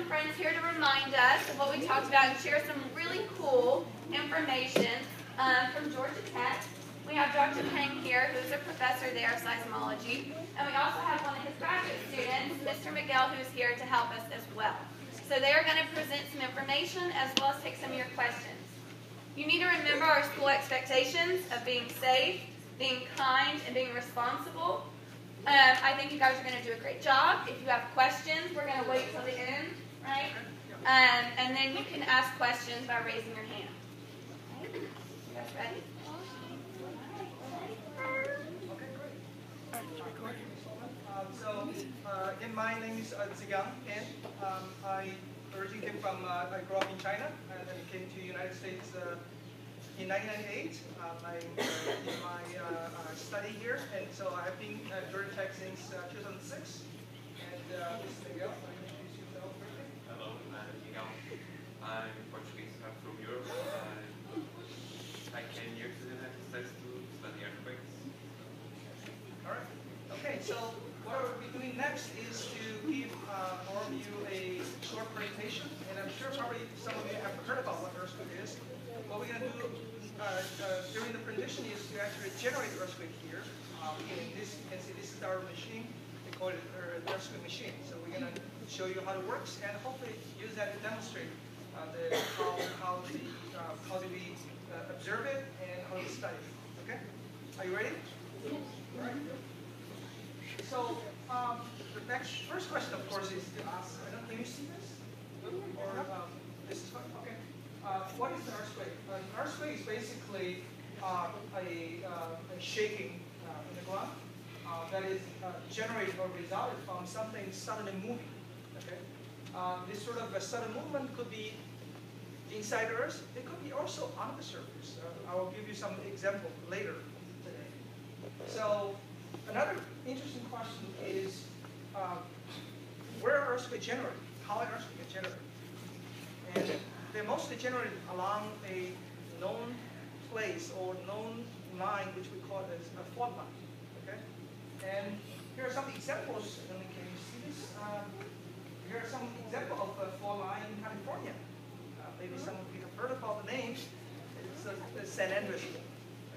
some friends here to remind us of what we talked about and share some really cool information from Georgia Tech. We have Dr. Peng here, who's a professor there of seismology, and we also have one of his graduate students, Mr. Miguel, who's here to help us as well. So they are going to present some information as well as take some of your questions. You need to remember our school expectations of being safe, being kind, and being responsible. I think you guys are going to do a great job. If you have questions, we're going to wait till the end, right? And then you can ask questions by raising your hand. Okay. You guys ready? Okay, great. Again, my name is Zigang Peng. I originally came from, I grew up in China, and then came to the United States in 1998. I did my study here, and so I've been at Georgia Tech since 2006. And this is Miguel. I'll introduce yourself briefly. Hello, I'm Miguel. I'm Portuguese. I'm from Europe. I came here to the United States to study earthquakes. All right. Okay, so what we'll be doing next is to give all of you a short presentation, and I'm sure probably some of you have heard about what earthquake is. What we're going to do during the presentation is to actually generate the earthquake here. And this, you can see this is our machine. We call it the earthquake machine. So we're going to show you how it works and hopefully use that to demonstrate how do we observe it and how we study it. Okay? Are you ready? All right. So the first question, of course, is to ask, can you see this? Or this is fine? Okay. What is the earthquake? An earthquake is basically a shaking in the ground that is generated or resulted from something suddenly moving. Okay. This sort of a sudden movement could be inside the earth. It could be also on the surface. I will give you some example later today. So another interesting question is where are earthquakes generated? How are earthquakes generated? And they're mostly generated along a known place or known line, which we call as a fault line. Okay? And here are some examples. Can you see this? Here are some examples of a fault line in California. Maybe some of you have heard about the name. It's the San Andreas fault.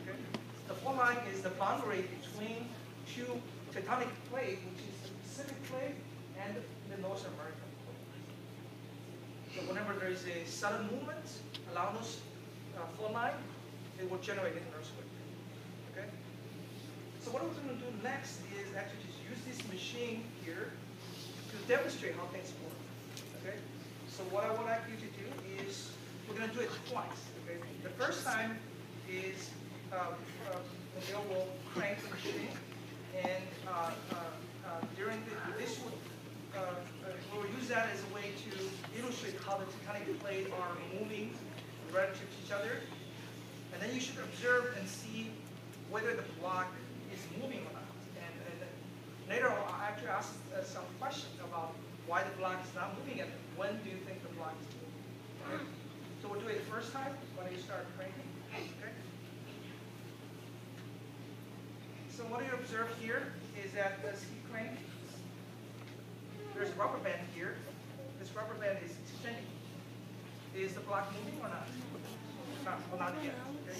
Okay? The fault line is the boundary between two tectonic plates, which is the Pacific plate and the North American plate. So whenever there is a sudden movement along those fault line, it will generate an earthquake. Okay? So what we're going to do next is actually just use this machine here to demonstrate how things work. Okay? So what I would like you to do is we're going to do it twice. Okay? The first time is Miguel will crank the machine, and during this we'll use that as a way to illustrate how the tectonic plates are moving relative to each other. And then you should observe and see whether the block is moving or not. And later I'll actually ask some questions about why the block is not moving and when do you think the block is moving. Okay? So we'll do it the first time when you start cranking. Okay? So what you observe here is that as he cranks, there's a rubber band here. This rubber band is extending. Is the block moving or not? Not yet. Okay.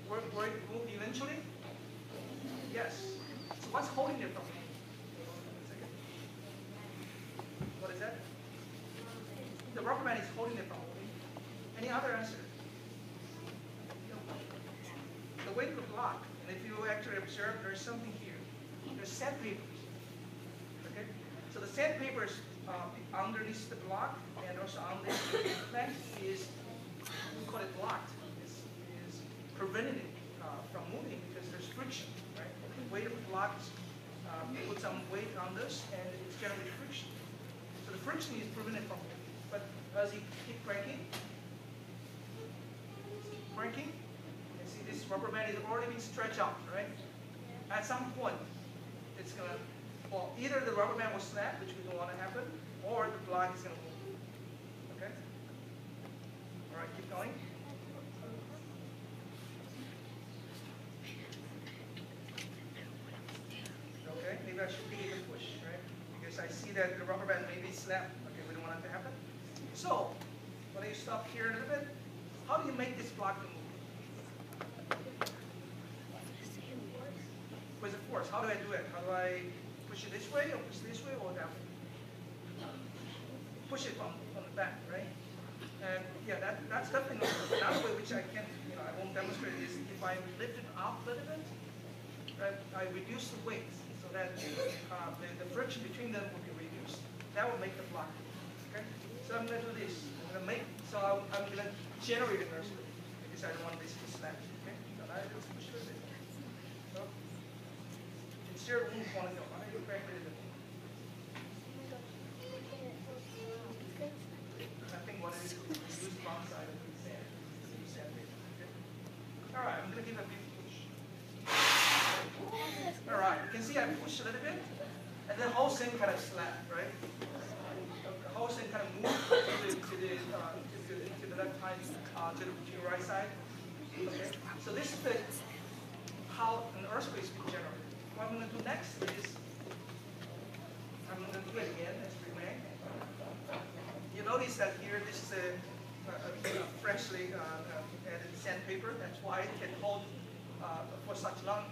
Will it move eventually? Yes. So what's holding it from moving? What is that? The rubber band is holding it from moving. Any other answer? The weight of the block. And if you actually observe, there's something here. There's sandpaper. Okay? So the sandpaper is underneath the block and also on this plank is, we call it blocked. Is preventing it from moving because there's friction, right? The weight of the block put some weight on this and it's generating friction. So the friction is prevented from moving. But as you keep cranking, you see this rubber band is already being stretched out, right? At some point, it's going to, well, either the rubber band will snap, which we don't want to happen, or the block is going to move. Okay? All right, keep going. Okay, maybe I should give it a push, right? Because I see that the rubber band may be snapped. Okay, we don't want it to happen. So, when you stop here a little bit, how do you make this block move? With a force. How do I do it? How do I push it this way, or push this way, or that way? Push it from the back, right? And yeah, that's definitely another way which I can, I won't demonstrate is if I lift it up a little bit, right, I reduce the weight so that the friction between them will be reduced. That will make the block. Okay? So I'm going to do this. I'm going to generate an earthquake because I don't want this to snap. Okay? So I just push it a bit. So, instead of one go, I do crank it a bit. I think what it is use the wrong side of the sand. Okay? All right, I'm going to give a big push. All right, you can see I push a little bit, and the whole thing kind of slapped, right? The whole thing kind of moved to the left side, to the right side. Okay, so this is how an earthquake is generated. What I'm going to do next is I'm going to do it again as we may. You notice that here this is a freshly added sandpaper. That's why it can hold for such long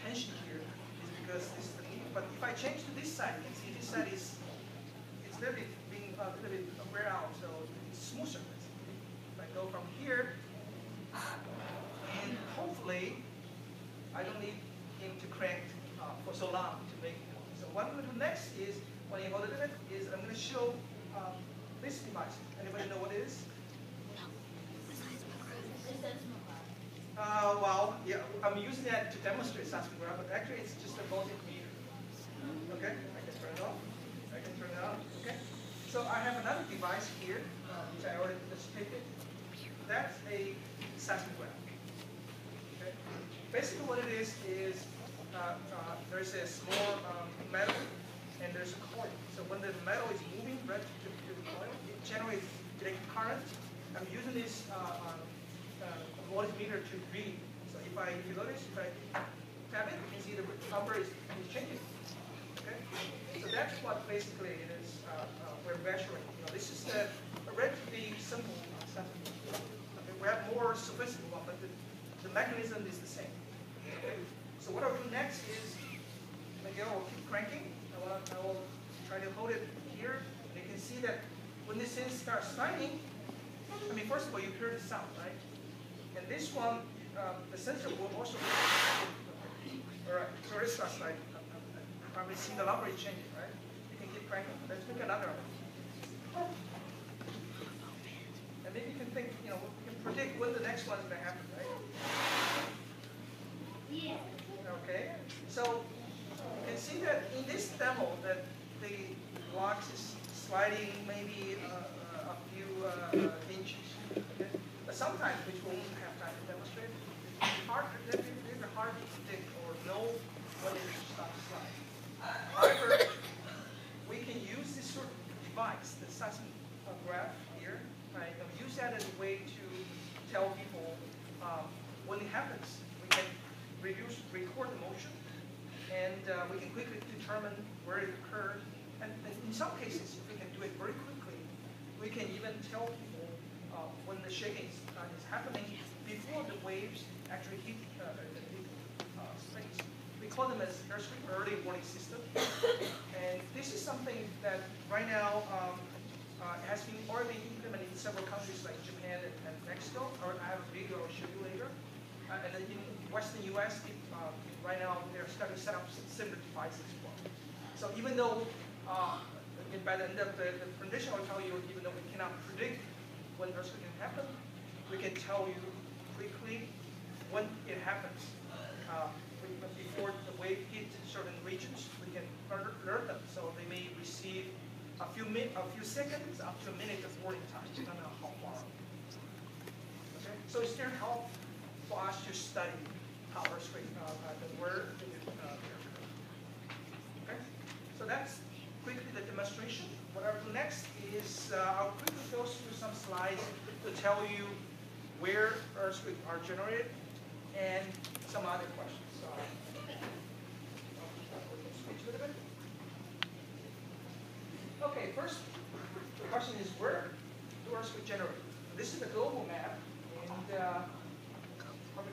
tension here. Is because this is the need. But if I change to this side, you can see this side is it's a little bit being a little bit wear out, so it's smooth surface. If I go from here, and hopefully I don't need him to crank for so long to make it. So what I'm going to do next is, when you hold it, is I'm going to show this device. Anybody know what it is? Well, yeah, I'm using that to demonstrate seismograph, but actually it's just a voltage meter. Okay, I can turn it off. I can turn it on. Okay. So I have another device here, which I already demonstrated. That's a seismograph. Okay. Basically, what it is there's a small metal and there's a coil. So when the metal is moving right to the coil, it generates electric current. I'm using this voltmeter to read. So if you notice, if I tap it, you can see the number is changing. Okay? So that's what basically it is we're measuring. This is a relatively simple seismic. Okay? We have more sophisticated one, but the mechanism is the same. Okay? So what I'll do next is, again, I'll keep cranking. I will try to hold it here. And you can see that when this thing starts sliding, first of all, you hear the sound, right? And this one, the sensor will also. All right, so it starts sliding. You probably see the number is changing, right? You can keep cranking. Let's make another one. And then you can think, we can predict when the next one is going to happen, right? Yeah. Okay, so you can see that in this demo that the blocks is sliding maybe a few inches. Okay? But sometimes, which we won't have time to demonstrate, it's hard to predict or know when it will stop sliding. However, we can use this sort of device, the seismograph here, right? And use that as a way to tell people when it happens. We can record the motion, and we can quickly determine where it occurred. And in some cases, if we can do it very quickly, we can even tell people when the shaking is happening before the waves actually hit space. We call them as earthquake early warning system. And this is something that right now has been already implemented in several countries like Japan and Mexico. I have a video I'll show you later. And then in Western U.S., right now they're starting to set up similar devices as well. So even though by the end of the presentation, I'll tell you, even though we cannot predict when earthquake can happen, we can tell you quickly when it happens. Before the wave hits certain regions, we can alert them, so they may receive a few seconds up to a minute of warning time, depending on how far. Okay, so it's still help for us to study how earthquake, where the earthquake. Okay, so that's quickly the demonstration. What I'll do next is I'll quickly go through some slides to tell you where earthquakes are generated and some other questions. So, switch a little bit. Okay, first the question is, where do earthquakes generate? This is the global map, and you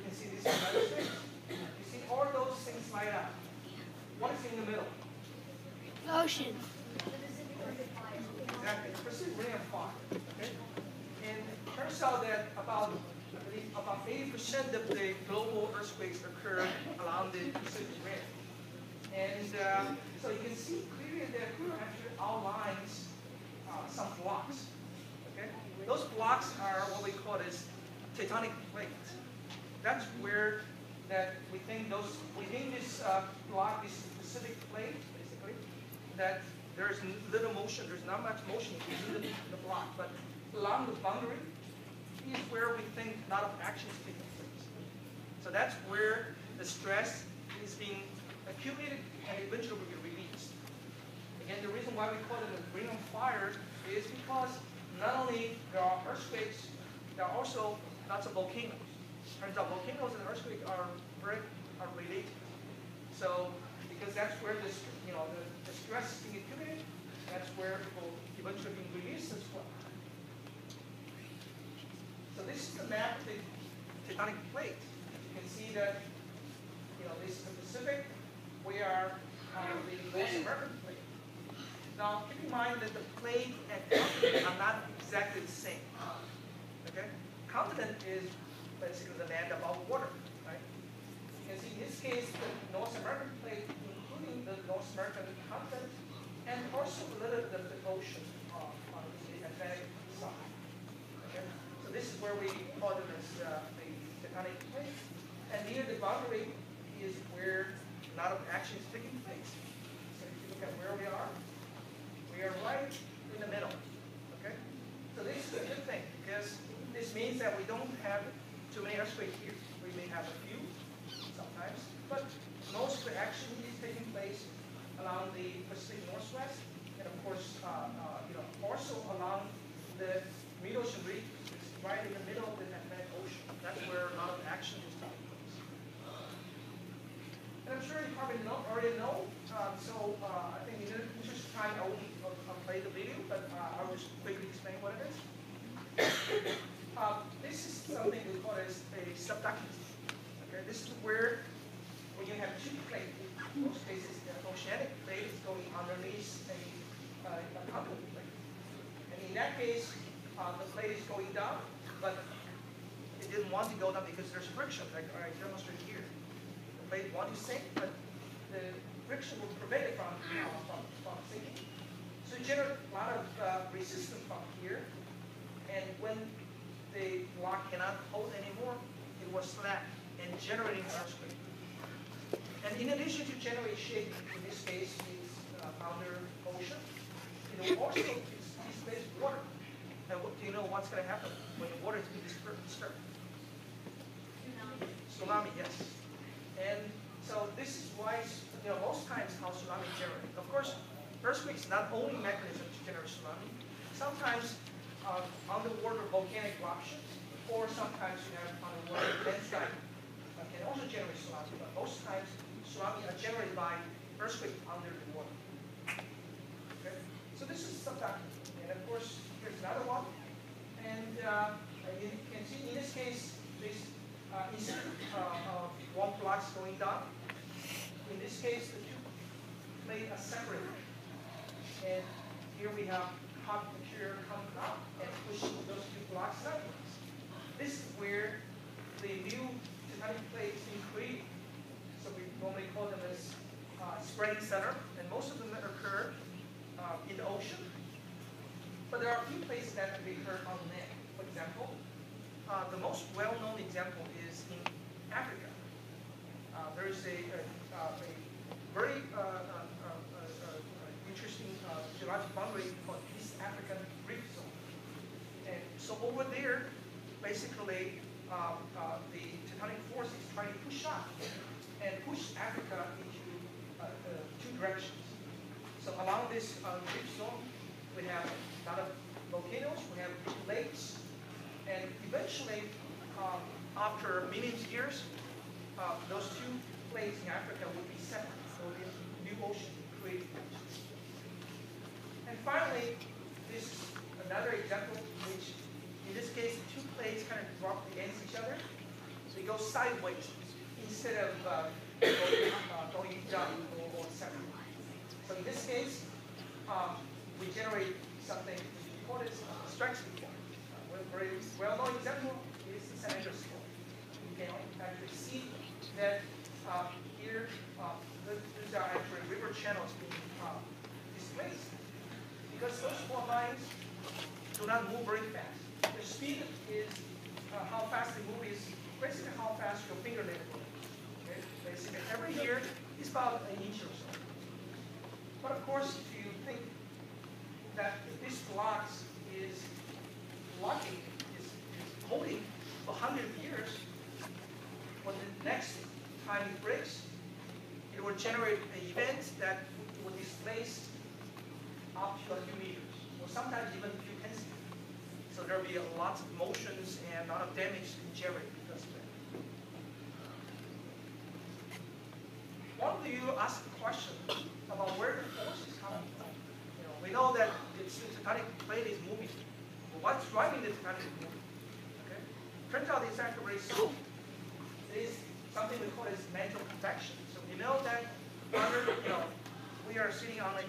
can see this is the United States. You see all those things light up. What is in the middle? Ocean. Exactly. Pacific Ring of Fire. Okay? And it turns out that about 80% of the global earthquakes occur along the Pacific Rim. And so you can see clearly that it actually outlines some blocks. Okay? Those blocks are what we call as tectonic plates. That's where that we think those within this block, this specific plate, basically, that there's little motion, there's not much motion within the block, but along the boundary is where we think a lot of action is taking place. So that's where the stress is being accumulated and eventually will be released. Again, the reason why we call it a ring of fire is because not only there are earthquakes, there are also lots of volcanoes. Turns out volcanoes and earthquakes are related. So because that's where this, the stress is being accumulated, that's where it will eventually be released as well. So this is the map of the tectonic plate. You can see that, this is the Pacific. We are on the North American plate. Now, keep in mind that the plate and continent are not exactly the same. Okay? Continent is basically the land above water, right? You can see in this case the North American plate, including the North American continent, and also a little bit of the ocean on the Atlantic side. Okay? So this is where we call it as the tectonic plate. And near the boundary is where a lot of action is taking place. So if you look at where we are right in the middle. Okay? So this is a good thing because this means that we don't have too many earthquakes here. We may have a few sometimes, but most of the action is taking place along the Pacific Northwest, and of course, also along the mid-ocean region, right in the middle of the Atlantic Ocean. That's where a lot of action is taking place. And I'm sure you probably already know. I think in the interest of time, I won't play the video, but I'll just quickly explain what it is. This is something we call as a subducting. Okay, this is where when you have two plates, in most cases the oceanic plate is going underneath a continental plate. And in that case, the plate is going down, but it didn't want to go down because there's friction, like I demonstrated here. The plate wants to sink, but the friction will prevent it from sinking. So you generate a lot of resistance from here, and when the block cannot hold anymore, it will snap and generating an earthquake. And in addition to generate shaking, in this case is under ocean, it will also displace water. And do you know what's going to happen when the water is being disturbed? Tsunami, yes. And so this is why, most times how tsunami generate. Of course, earthquakes not only mechanism to generate tsunami. Sometimes underwater volcanic eruptions, or sometimes you have underwater landslide can also generate tsunami. But most times, tsunami are generated by earthquake under the water. Okay? So this is subducting. And of course, here's another one. And you can see in this case, this instead of one block going down. In this case, the two plates are separated. And here we have hot material coming out and pushing those two blocks sideways. This is where the new tectonic plates being created. So we normally call them as spreading center, and most of them occur in the ocean. But there are a few places that can be occurred on land. For example, the most well-known example is in Africa. There is a very interesting geologic boundary called East African Reef Zone. And so over there, basically, the tectonic force is trying to push up and push Africa into two directions. So along this reef zone, we have a lot of volcanoes, we have big lakes, and eventually, after millions of years, those two plates in Africa will be separate. So the new ocean created. And finally, this another example, which in this case, two plates kind of drop against each other. So they go sideways instead of going down or separate. So in this case, we generate something called stretching form. A very well-known example is the San Andreas form. You can actually see that here, these are actually river channels being displaced. Because those four lines do not move very fast. The speed is how fast they move is basically how fast your fingernail moves. Okay? Basically, every year is about an inch or so. But of course, if you think that this flux is locking, is holding for 100 years, when the next time it breaks, it will generate an event that will displace up to a few meters, or sometimes even a few tens of meters. So there will be a lot of motions and a lot of damage generated because of that. One of you asked a question about where the force is coming from. We know that the tectonic plate is moving. But what's driving the tectonic movement? Okay? Turns out it's actually very simple. It is something we call as mantle convection. So we know that under, we are sitting on a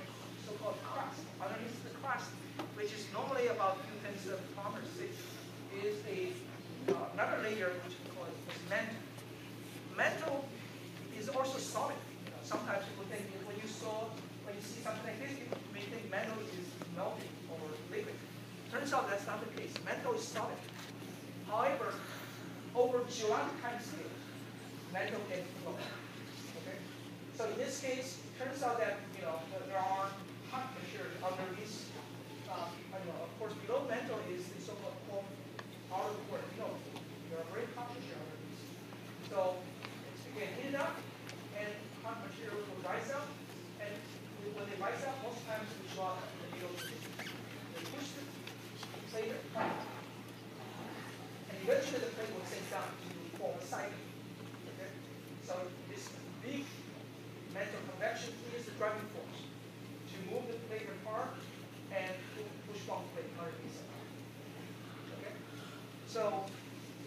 so-called crust. Underneath the crust, which is normally about 2 tenths of kilometers thick, is another layer which we call as mantle. Mantle is also solid. Sometimes people think when you see something like this, people may think mantle is melting or liquid. Turns out that's not the case. Mantle is solid. However, over geologic time scales, mantle can flow. Okay? So in this case, it turns out that there are hot materials underneath. Of course, below mantle is the so-called outer core. There are very hot material underneath. So it's again heated up, and hot material will rise up. And when they rise up, most times they drop in the middle of the system. They push the plate apart, and eventually the plate will sink down to form a cycle. Okay? So this big mantle convection is the driving force to move the plate apart and push one plate underneath it. Okay? So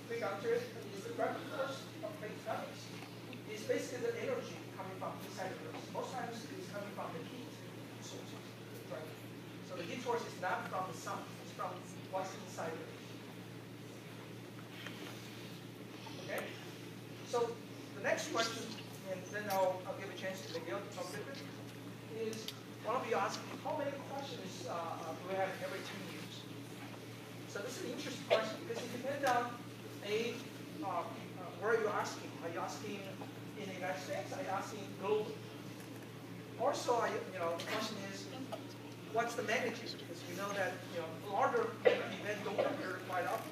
quick answer is the driving force of plate dynamics is basically the energy coming from inside the Earth. Most times it's coming from the heat source. Right? So the heat source is not from the sun, it's from what's inside the Earth. Okay? So the next question, and then I'll give a chance to Miguel to talk with it, is one of you asked how many questions do we have every 10 years? So this is an interesting question because it depends on where are you asking? Are you asking in the United States? Are you asking globally? Also, the question is, what's the magnitude? Because we know that larger events don't occur quite often.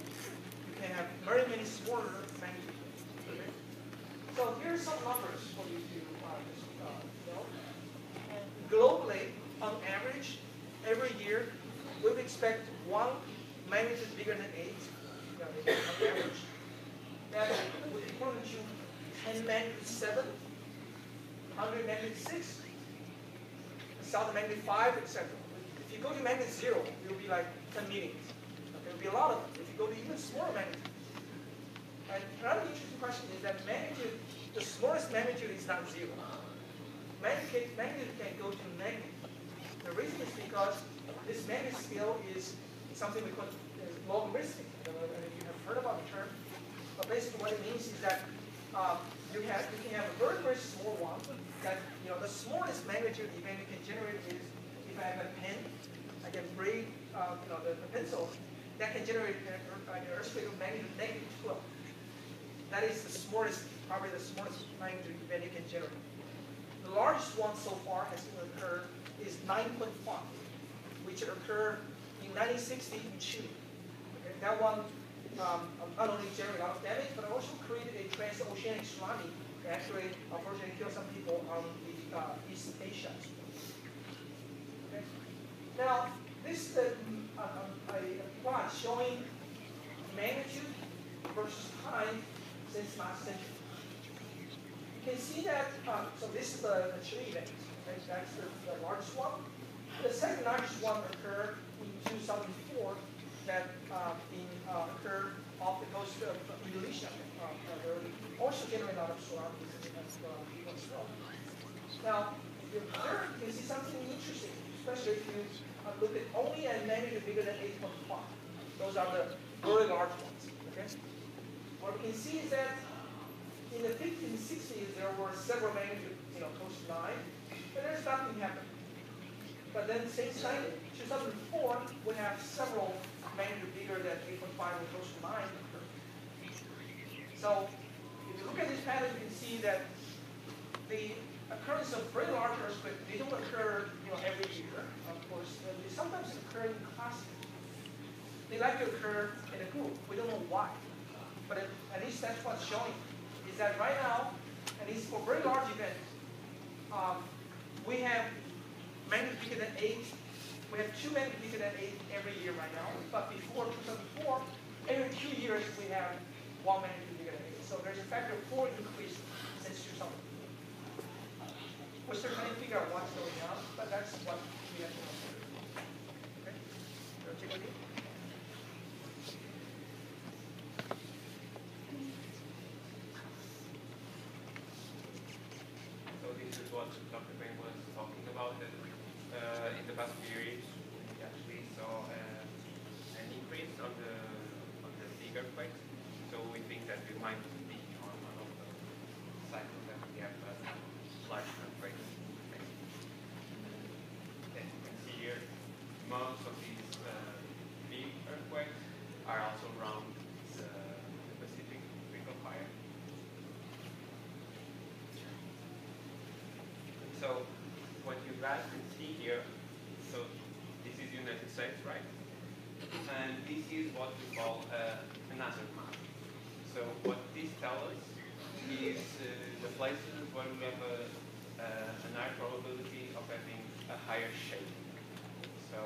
You can have very many smaller magnitudes. Okay? So here's some numbers for you to know. Globally, on average, every year, we would expect one magnitude bigger than 8, on average. That would equal to 10 magnitude 7, 100 magnitude 6, 1,000 magnitude 5, etc. If you go to magnitude 0, it will be like 10 millions. Okay, it will be a lot of them. If you go to even smaller magnitude. And another interesting question is that magnitude, the smallest magnitude is not 0. Magnitude can go to negative. The reason is because this magnitude scale is something we call logarithmic. I don't know if you have heard about the term. But basically what it means is that you can have a very, very small one. That the smallest magnitude event you can generate is if I have a pen, I can braid the pencil, that can generate an earthquake of magnitude -12. That is the smallest, probably the smallest magnitude event you can generate. The largest one so far has occurred is 9.5, which occurred in 1960 in Chile. Okay, that one not only generated a lot of damage, but also created a transoceanic tsunami that actually unfortunately killed some people on the East Asia. Okay. Now, this is a plot showing magnitude versus time since last century. You can see that, so this is the Chile event. Right? That's the largest one. The second largest one occurred in 2004 that occur off the coast of Indonesia. They're also generate a lot of tsunamis as well. Now, there you can see something interesting, especially if you look at only at magnitude bigger than 8.5. Those are the very large ones. Okay. What we can see is that in the 1560s there were several magnitude, close to 9, but there's nothing happened. But then since 2004, we have several magnitude bigger than 8.5 and close to 9 occurred. So if you look at this pattern, you can see that the occurrence of very large earthquakes, they don't occur every year, of course. They sometimes occur in clusters. They like to occur in a group. We don't know why. But at least that's what's showing. Is that right now, at least for very large events, we have magnitude bigger than 8. We have 2 magnitude bigger than 8 every year right now. But before 2004, every 2 years we have 1 magnitude bigger than 8. So there's a factor of 4 increase since 2004. We're still trying to figure out what's going on, but that's what we have to know. Okay? Take a look. So this is what Dr. Peng was talking about. That in the past few years, we actually saw an increase on the big earthquakes. So we think that we might be on one of the cycles that we have large earthquakes. As you can see here, most of these big earthquakes are also around the Pacific Ring of Fire. So what you guys can see here, so this is United States, right? And this is what we call an hazard map. So what this tells us is the places where we have an higher probability of having a higher shaking. So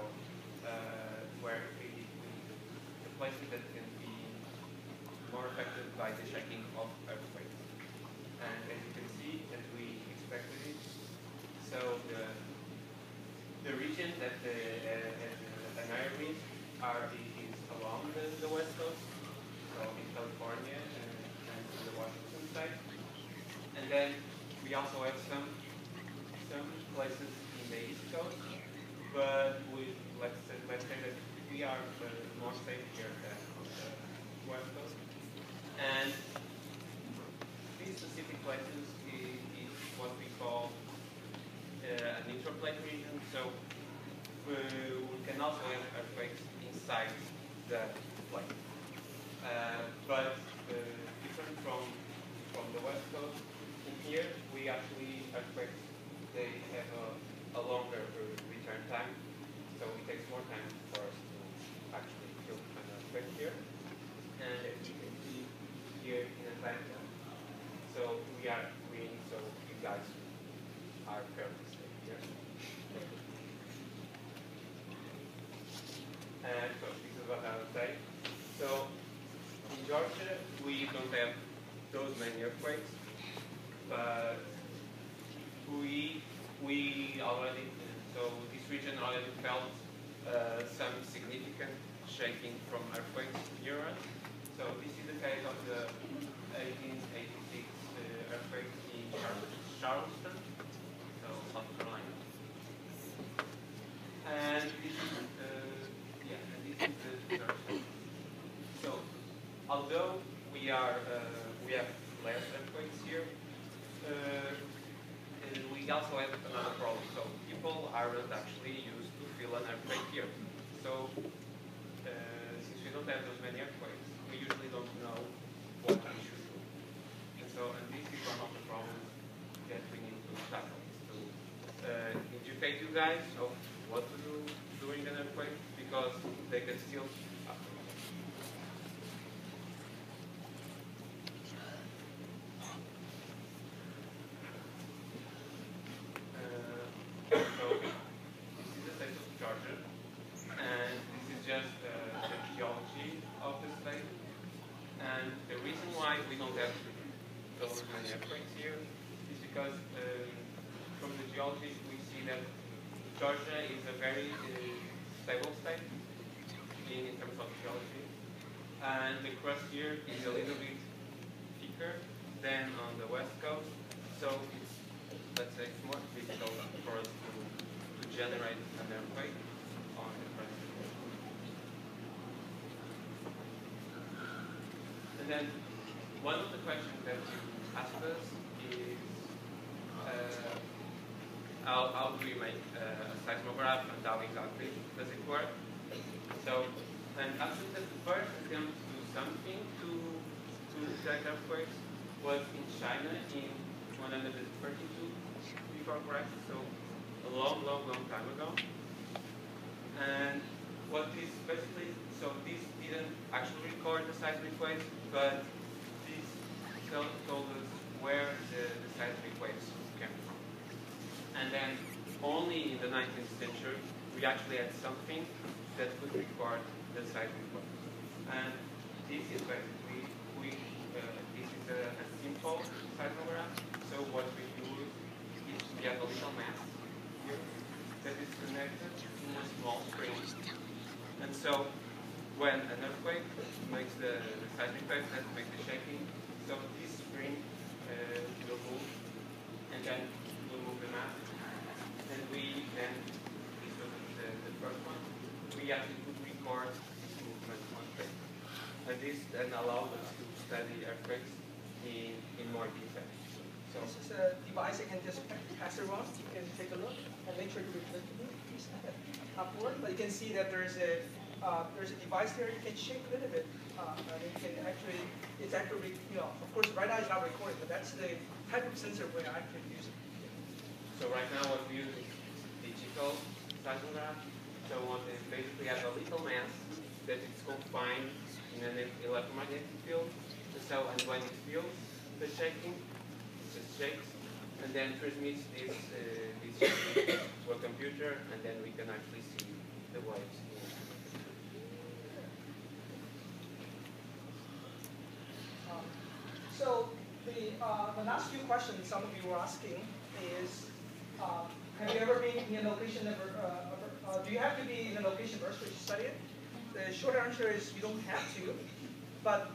where the places that can be more affected by the shaking of earthquakes. And as you can see, as we expected it, so the region that an higher risk is along the west coast, so in California and the Washington side. And then we also have some places in the east coast, but let's say that we are more safe here than on the west coast. And these specific places is what we call an intraplate region. So we can also have earthquakes inside the plate. But different from the west coast, in here we actually earthquakes, they have a longer return time. So it takes more time for us to actually feel an earthquake here. And as you can see here in Atlanta, so we are green, so you guys are fairly safe here. And so this is what I would say. So in Georgia, we don't have those many earthquakes, but we already, so this region already felt some significant shaking from earthquakes near us. So this is the case of the 1886 earthquake in Charleston, so South Carolina. And this is the Georgia. So although we have less earthquakes here, we also have another problem. So people aren't actually used to feel an earthquake here. So since we don't have those many earthquakes, we usually don't know what we should do. And this is one of the problems that we need to tackle. To educate you guys of what to do during an earthquake, because they can still happen. So this is the state of Georgia, and this is just the geology of the state. And the reason why we don't have those many earthquakes here is because from the geology we see that Georgia is a very stable state, in terms of geology. And the crust here is a little bit thicker than on the west coast, so it's, let's say, it's more difficult for us to generate an earthquake on the crust. And then one of the questions that you asked us is how do you make a seismograph and how exactly does it work? So, and actually the first attempt to do something to detect earthquakes was in China in 132 before Christ, so a long time ago. And what this basically, so this didn't actually record the seismic waves, but this told us where the seismic waves came from. And then only in the 19th century, we actually had something that could record the seismic waves. And this is basically, this is a simple seismograph. So what we do is we have a little mass here that is connected to a small spring. And so when an earthquake makes the seismic waves that make the shaking, so this spring will move, and then we'll move the mass. And we then, this was the first one, we actually could record this movement on paper. And this then allowed us to study earthquakes in more detail. So this is a device I can just pass it around. You can take a look and make sure to reflect it upward. But you can see that there's a device there. You can shake a little bit, and you can actually, it's actually, of course, right now it's not recording, but that's the type of sensor we're actually using. So right now what we use is digital seismograph. So what is basically has a little mass that is confined in an electromagnetic field. So and when it feels the shaking, it just shakes and then transmits this shaking to a computer, and then we can actually see the waves. So the last few questions some of you were asking is, have you ever been in a location do you have to be in a location first to study it? The short answer is you don't have to, but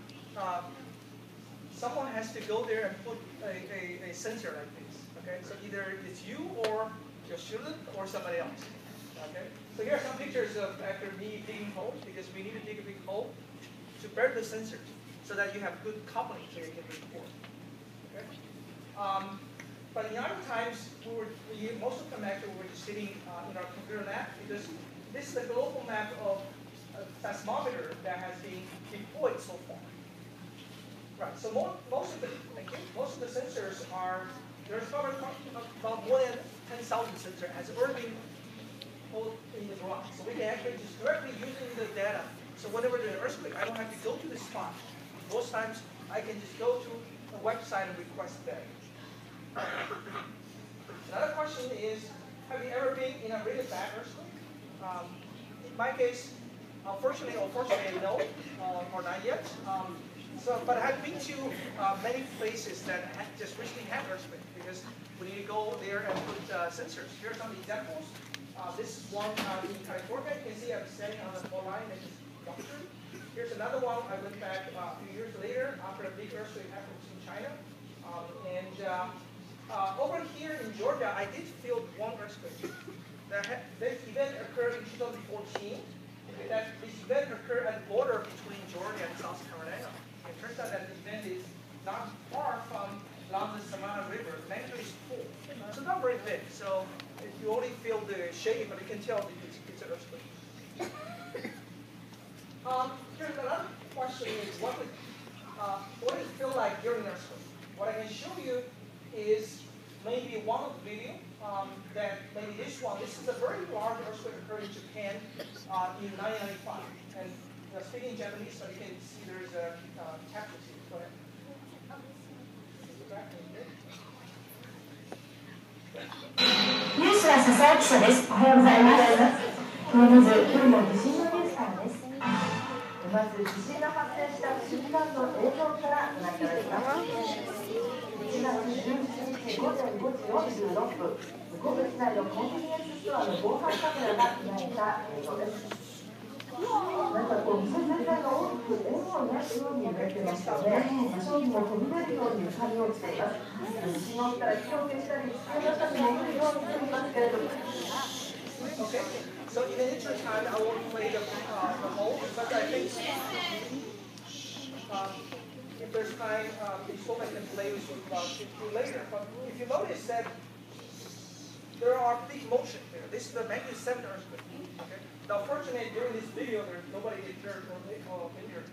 someone has to go there and put a sensor like this. Okay, so either it's you or your student or somebody else. Okay, so here are some pictures of after me digging holes, because we need to dig a big hole to bury the sensor so that you have good coupling so you can record. Okay. But in other times, most of the time actually we were just sitting in our computer lab, because this is the global map of a seismometer that has been deployed so far. Right. So most of the sensors are, there's probably about more than 10,000 sensors has already been put in the ground. So we can actually just directly using the data. So whenever there's an earthquake, I don't have to go to the spot. Most times, I can just go to a website and request that. Another question is, have you ever been in a really bad earthquake? In my case, unfortunately or fortunately, no, or not yet. But I've been to many places that just recently had earthquake, because we need to go there and put sensors. Here are some examples. This is one in California. You can see I'm standing on the whole line that is ruptured. Here's another one. I went back a few years later after a big earthquake happened in China. Over here in Georgia, I did feel one earthquake. This event occurred in 2014. This event occurred at the border between Georgia and South Carolina. It turns out that the event is not far from along the Savannah River. The magnitude is 4. So not very big. So you only feel the shaking, but you can tell it's an earthquake. Here's another question: is what does it feel like during an earthquake? What I can show you is maybe one of the video that maybe this one. This is a very large earthquake occurred in Japan in 1995. And speaking Japanese, so you can see there's a capture here. Go ahead. Go back a little bit. ニュースは笹明記者です。おはようございます。まず今日も地震のニュースからです。まず地震が発生した瞬間の映像からご覧いただきます。1月17日午前5時46分、神戸市内のコンビニエンスストアの防犯カメラが捉えた映像です。まず出てますよね。商品も飛び出るように床に落ちています。地震が起きたら火を消したり、机の下に潜るようにしていますけれども。Okay, so in the interim time, I won't play the whole, but I think if there's time, we hope I can play with you later. But if you notice that there are big motion there. This is the magnitude 7 earthquake. Okay. Now, fortunately, during this video, there's nobody get hurt or injured.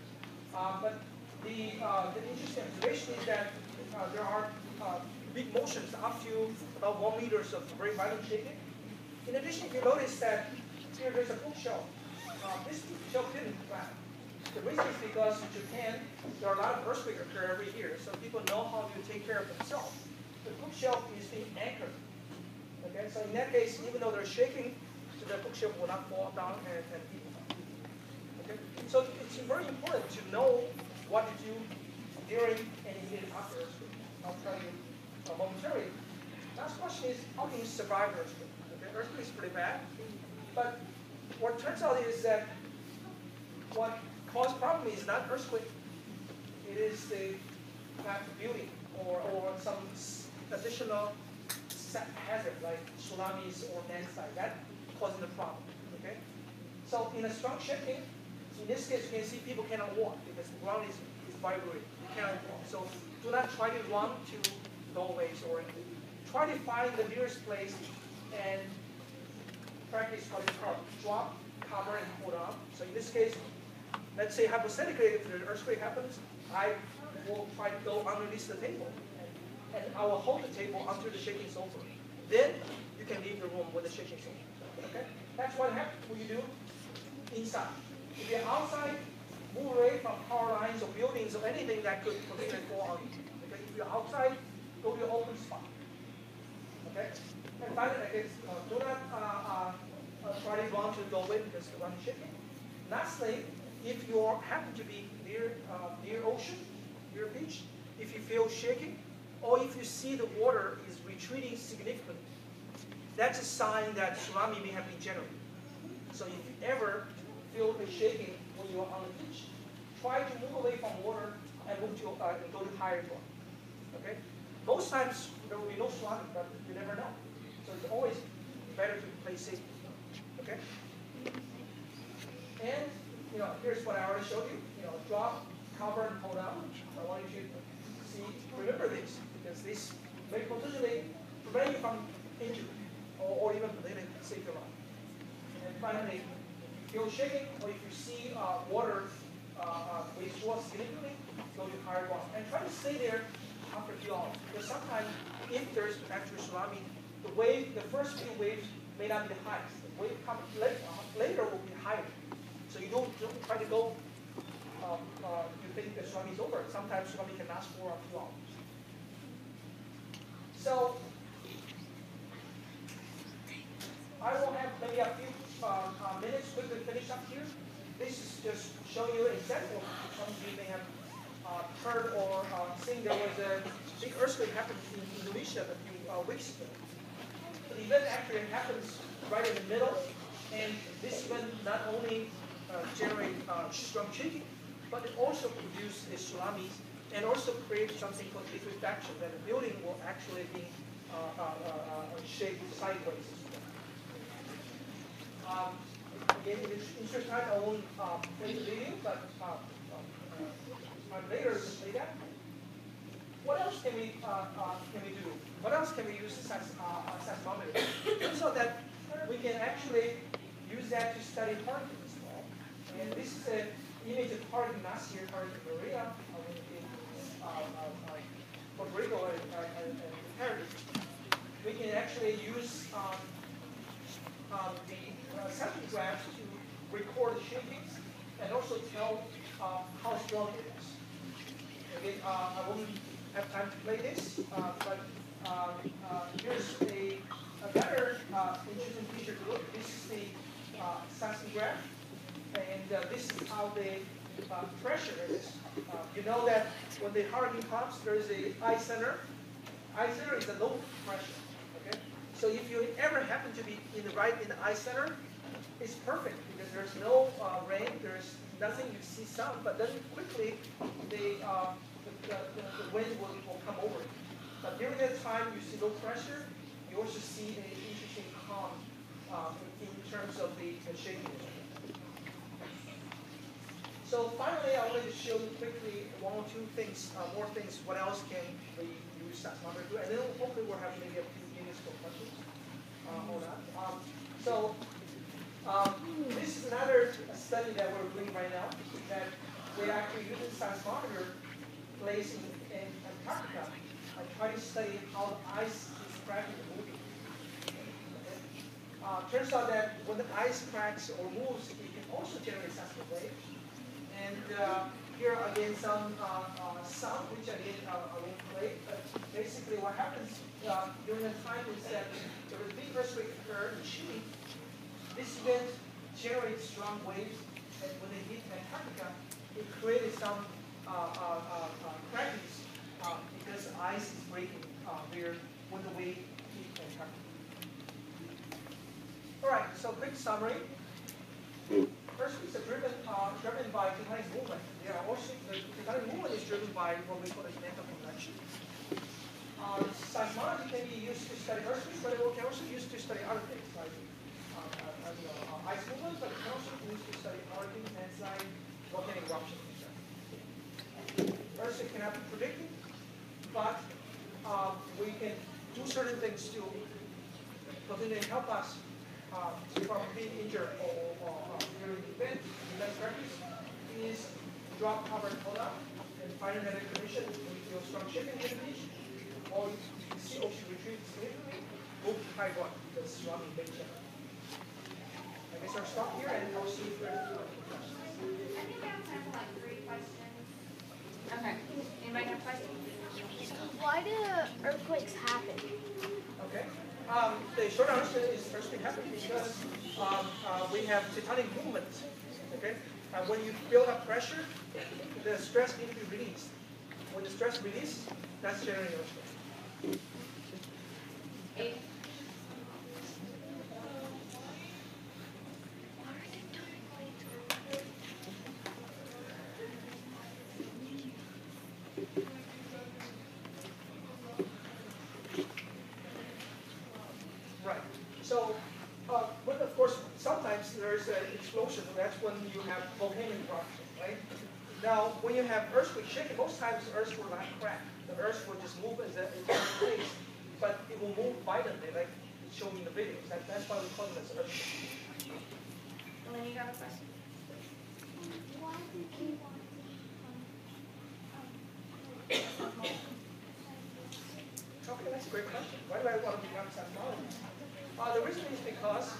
But the interesting observation is that there are big motions up to about 1 meter of very violent shaking. In addition, if you notice that here there's a bookshelf. This bookshelf didn't crack. The reason is because in Japan, there are a lot of earthquakes occur every year, so people know how to take care of themselves. The bookshelf is being anchored. Okay, so in that case, even though they're shaking, the bookshelf will not fall down and hit. Okay, so it's very important to know what to do during and immediately after earthquake. I'll tell you momentarily. Last question is, how can you survive earthquake? Okay, earthquake is pretty bad, but what turns out is that what causes problem is not earthquake. It is the building or some additional hazard like tsunamis or landslide that causing the problem. Okay, so in a strong shaking, in this case you can see people cannot walk because the ground is vibrating. You cannot walk. So do not try to run to doorways or anything. Try to find the nearest place and practice what is called drop, cover, and hold on. So in this case, let's say hypothetically, if the earthquake happens, I will try to go underneath the table, and I will hold the table under the shaking sofa. Then you can leave the room with the shaking sofa. Okay, that's what happens when you do inside. If you're outside, move away from power lines or buildings or anything that could potentially fall on you. Okay, if you're outside, go to an open spot. Okay, and finally, do not try to run to the doorway because the ground is shaking. Lastly, if you happen to be near ocean, near beach, if you feel shaking, or if you see the water is retreating significantly, that's a sign that tsunami may have been generated. So if you ever feel the shaking when you are on the beach, try to move away from water and move to go to higher ground. Okay? Most times there will be no tsunami, but you never know. So it's always better to play safe. Okay? And here's what I already showed you. Drop, cover, and hold down. I want you to remember this because this may potentially prevent you from injury or even potentially save your life. And finally, if you're shaking or if you see water withdraw significantly, go to higher ground and try to stay there after a few hours. Because sometimes, if there's actually tsunami, the first few waves may not be the highest. The wave coming later will be higher. So you don't try to go. You think the tsunami is over. Sometimes tsunami can last for a few hours. So I will have maybe a few minutes quickly finish up here. This is just showing you an example. Some of you may have heard or seen there was a big earthquake happened in Indonesia a few weeks ago. The event actually happens right in the middle, and this event not only generate strong shaking, but it also produce a tsunami and also create something called liquefaction, that the building will actually be shaped sideways. Again, in the interest time, I won't play the video, but later we can play that. What else can we do? What else can we use seismometer? So that we can actually use that to study hurricanes as well. And this is an image of hurricane last year, Hurricane Maria, in Puerto Rico and Caribbean. We can actually use the seismographs to record the shakings and also tell how strong it is. Again, I won't have time to play this, but here's a better interesting feature to look. This is the seismograph, and this is how the pressure is. You know that when the hurricane comes, there is a eye center. Eye center is a low pressure. Okay, so if you ever happen to be in the eye center, it's perfect there's no rain, there's nothing, you see sun, but then quickly the wind will come over it. But during that time, you see low pressure, you also see an interesting calm in terms of the shaking. So finally, I wanted to show you quickly one or two things, more things, what else can we use seismometer to do, and then hopefully we'll have maybe a few minutes for questions or not. This is another study that we're doing right now, that we're actually using seismometer placed in Antarctica and try to study how the ice is cracking and moving. Okay. Turns out that when the ice cracks or moves, it can also generate seismic waves. And here again some sound, which again I won't play. But basically, what happens during the time is that there was a big earthquake occurred in Chile. This event generates strong waves, and when they hit Antarctica, it created some crackings because the ice is breaking there when the wave hit Antarctica. All right, so quick summary. Earthquakes are driven by tectonic movement. They are also, the tectonic movement is driven by what we call the mantle convection. Seismology can be used to study earthquakes, but it can also be used to study other things like ice movement, but it can also be used to study hurricane, landslide, volcanic eruption. Earthquake cannot be predicted, but we can do certain things to potentially help us from being injured or during the event. The best practice is drop, cover, and hold up, and find another condition when you feel strong shaking in the beach, or you see ocean retreat significantly, move to high water because it's running big channel. I guess I'll stop here and I'll see if there are any questions. I think we have time for like 3 questions. Okay. Anybody have questions? Why do earthquakes happen? Okay. The short answer is earthquake happens because we have tectonic movement. Okay. When you build up pressure, the stress needs to be released. When the stress releases, that's generating earthquake. Right. So, but of course, sometimes there's an explosion. That's when you have volcanic eruption, right? Now, when you have earthquake shaking, most times the earth will not crack. The earth will just move as it's in place, but it will move violently, like it's shown in the videos. That's why we call it as earthquake. Elaine, you got a question? Why do people Okay, that's a great question. Why do I want to become a seismologist? The reason is because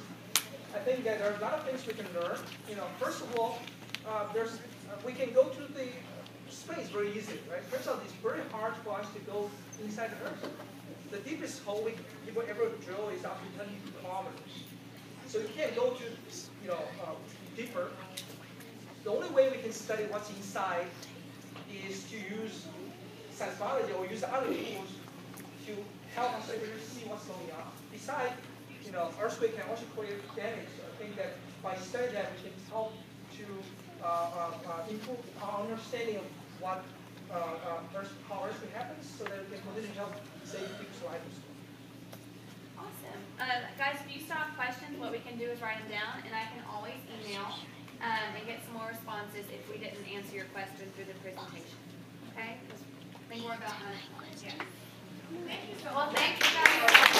I think that there are a lot of things we can learn. You know, first of all, we can go to the space very easily, right? Turns out it's very hard for us to go inside the Earth. The deepest hole we ever drill is up to 10 kilometers. So you can't go to, deeper. The only way we can study what's inside is to use seismology or use other tools to help us see what's going on. Besides, earthquake can also create damage. So I think that by studying that, we can help to improve our understanding of what how earthquake happens, so that we can continue to help save people's lives. Awesome. Guys, if you still have questions, what we can do is write them down, and I can always email and get some more responses if we didn't answer your question through the presentation. Okay? I think we're about done. Yeah. Thank you so much. Well, thank you guys.